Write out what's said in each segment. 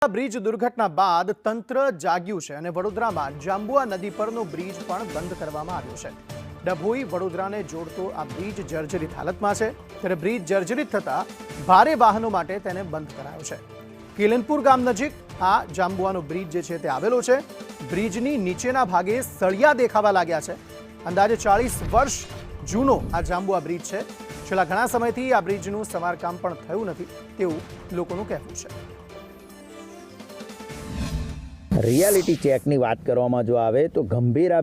Bridge દુર્ઘટના બાદ તંત્ર જાગ્યું છે અને વડોદરામાં જાંબુઆ નદી પરનો બ્રિજ પણ બંધ કરવામાં આવ્યો છે। ડભોઈ વડોદરાને જોડતો આ બ્રિજ જર્જરિત હાલતમાં છે, ત્યારે બ્રિજ જર્જરિત થતા ભારે વાહનો માટે તેને બંધ કરાયો છે। કેલનપુર ગામ નજીક આ જાંબુઆનો બ્રિજ જે છે તે આવેલો છે। બ્રિજની નીચેના ભાગે સળિયા દેખાવા લાગ્યા છે। અંદાજે 40 વર્ષ જૂનો આ જાંબુઆ બ્રિજ છે। છેલ્લા ઘણા સમયથી આ બ્રિજનું સમારકામ પણ થયું નથી તેવું લોકોનું કહેવું છે। રિયાલિટી ચેકની વાત કરવામાં જો આવે તો ગંભીરા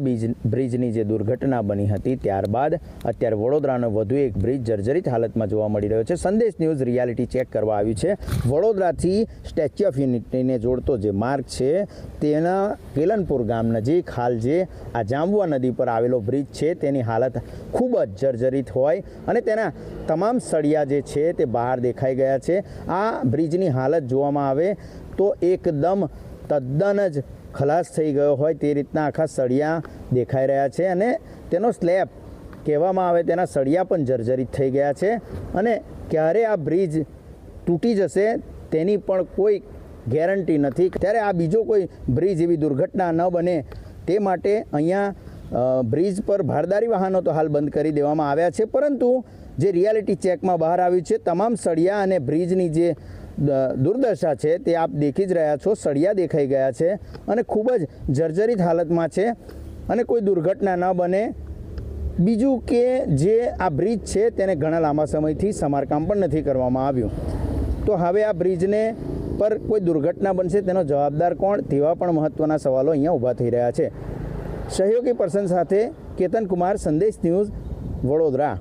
બ્રિજની જે દુર્ઘટના બની હતી ત્યારબાદ અત્યારે વડોદરાનો વધુ એક બ્રિજ જર્જરિત હાલતમાં જોવા મળી રહ્યો છે। સંદેશ ન્યૂઝ રિયાલિટી ચેક કરવા આવ્યું છે। વડોદરાથી સ્ટેચ્યુ ઓફ યુનિટીને જોડતો જે માર્ગ છે તેના કેલનપુર ગામ નજીક હાલ જે આ જાંબુઆ નદી પર આવેલો બ્રિજ છે તેની હાલત ખૂબ જ જર્જરિત હોય અને તેના તમામ સળિયા જે છે તે બહાર દેખાઈ ગયા છે। આ બ્રિજની હાલત જોવામાં આવે તો એકદમ તદ્દન જ ખલાસ થઈ ગયો હોય તે રીતના આખા સળિયા દેખાઈ રહ્યા છે અને તેનો સ્લેબ કહેવામાં આવે તેના સળિયા પણ જર્જરિત થઈ ગયા છે અને ક્યારે આ બ્રિજ તૂટી જશે તેની પણ કોઈ ગેરંટી નથી। ત્યારે આ બીજો કોઈ બ્રિજ એવી દુર્ઘટના ન બને તે માટે અહીંયા બ્રિજ પર ભારદારી વાહનો તો હાલ બંધ કરી દેવામાં આવ્યા છે, પરંતુ જે રિયાલિટી ચેકમાં બહાર આવ્યું છે તમામ સળિયા અને બ્રિજની જે દુર્દશા છે તે આપ દેખી જ રહ્યા છો। સળિયા દેખાઈ ગયા છે અને ખૂબ જ જર્જરિત હાલતમાં છે અને કોઈ દુર્ઘટના ન બને। બીજું કે જે આ બ્રિજ છે તેને ઘણા લાંબા સમયથી સમારકામ પણ નથી કરવામાં આવ્યું, તો હવે આ બ્રિજને પર કોઈ દુર્ઘટના બનશે તેનો જવાબદાર કોણ, તેવા પણ મહત્ત્વના સવાલો અહીંયા ઊભા થઈ રહ્યા છે। સહયોગી પર્સન સાથે કેતન કુમાર, સંદેશ ન્યૂઝ, વડોદરા।